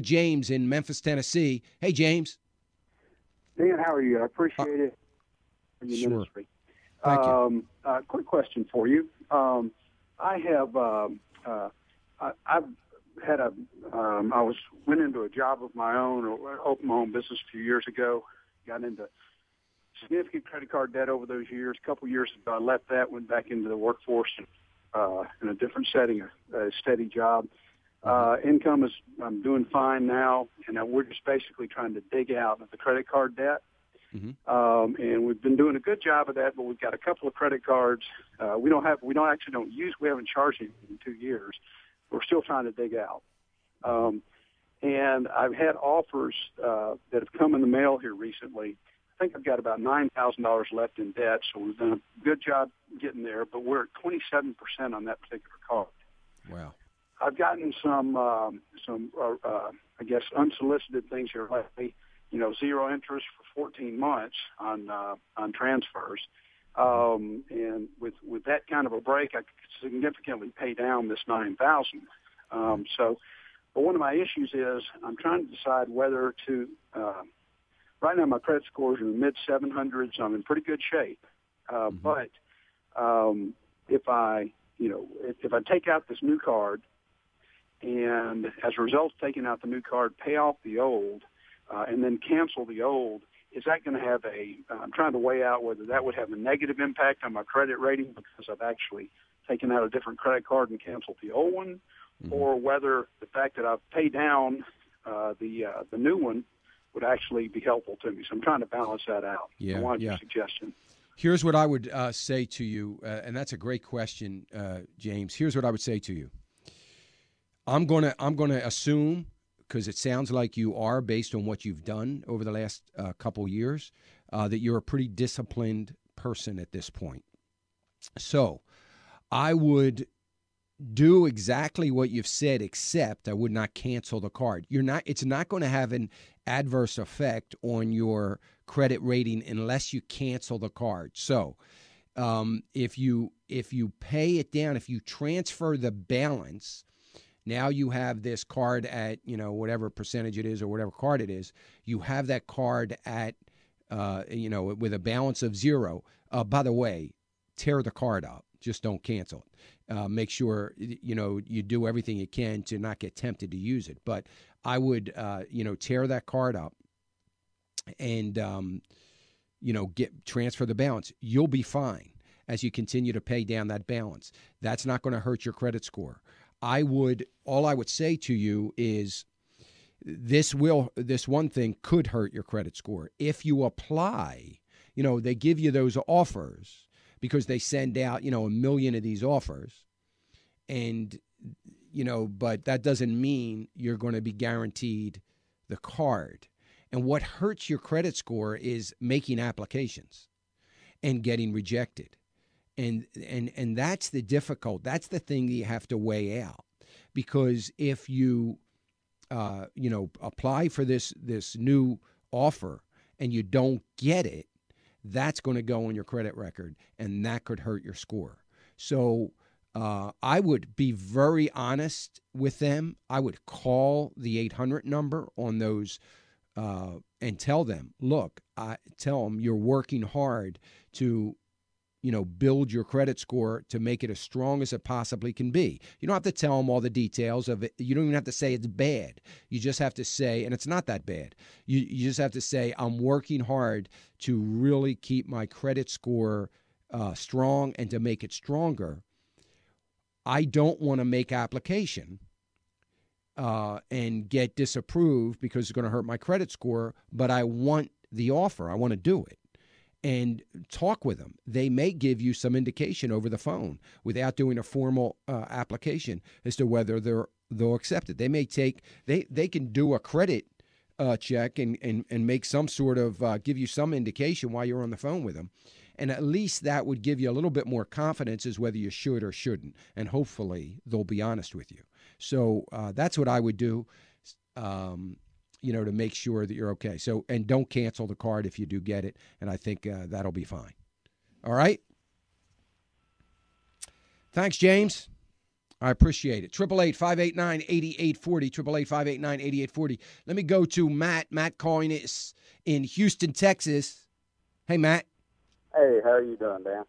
James in Memphis, Tennessee. Hey, James. Dan, how are you? I appreciate it. Sure. Ministry. Thank you. Quick question for you. I have I've had went into a job of my own, or opened my own business a few years ago. Got into significant credit card debt over those years. A couple years ago, I left that, went back into the workforce in a different setting, a steady job. Income is, I'm doing fine now, and we're just basically trying to dig out of the credit card debt. And we've been doing a good job of that, but we've got a couple of credit cards we haven't charged anything in 2 years. We're still trying to dig out. And I've had offers that have come in the mail here recently. I think I've got about $9,000 left in debt, so we've done a good job getting there, but we're at 27% on that particular card. Wow. I've gotten some I guess, unsolicited things here lately. 0 interest for 14 months on transfers. And with that kind of a break, I could significantly pay down this $9,000. But one of my issues is I'm trying to decide whether to. Right now, my credit scores are in the mid 700s. I'm in pretty good shape. But if I take out this new card, and as a result of taking out the new card, pay off the old, and then cancel the old, is that going to have I'm trying to weigh out whether that would have a negative impact on my credit rating because I've actually taken out a different credit card and canceled the old one, or whether the fact that I've paid down the new one would actually be helpful to me. So I'm trying to balance that out. I want your suggestion. Here's what I would say to you, and that's a great question, James. Here's what I would say to you. I'm gonna assume, because it sounds like you are, based on what you've done over the last couple years, that you're a pretty disciplined person at this point. So I would do exactly what you've said, except I would not cancel the card. It's not going to have an adverse effect on your credit rating unless you cancel the card. So if you pay it down, if you transfer the balance, now you have this card at, whatever percentage it is or whatever card it is, you have that card at, with a balance of 0. By the way, tear the card up. Just don't cancel it. Make sure, you do everything you can to not get tempted to use it. But I would, tear that card up and, transfer the balance. You'll be fine as you continue to pay down that balance. That's not going to hurt your credit score. All I would say to you is this one thing could hurt your credit score. If you apply, they give you those offers because they send out, 1 million of these offers. And, but that doesn't mean you're going to be guaranteed the card. And what hurts your credit score is making applications and getting rejected. And that's the that's the thing that you have to weigh out, because if you, apply for this new offer and you don't get it, that's going to go on your credit record, and that could hurt your score. So I would be very honest with them. I would call the 800 number on those and tell them, look, tell them you're working hard to build your credit score to make it as strong as it possibly can be. You don't have to tell them all the details of it. You don't even have to say it's bad. You just have to say, and it's not that bad. You just have to say, I'm working hard to really keep my credit score strong and to make it stronger. I don't want to make application and get disapproved because it's going to hurt my credit score, but I want the offer. I want to do it. And talk with them. They may give you some indication over the phone without doing a formal application as to whether they'll accept it. They may they can do a credit check and make some sort of give you some indication while you're on the phone with them. And at least that would give you a little bit more confidence as whether you should or shouldn't. And hopefully they'll be honest with you. So that's what I would do. To make sure that you're okay. So, and don't cancel the card if you do get it. And I think that'll be fine. All right. Thanks, James. I appreciate it. 888-589-8840. 888-589-8840. Let me go to Matt. Matt calling us in Houston, Texas. Hey, Matt. Hey, how are you doing, Dan?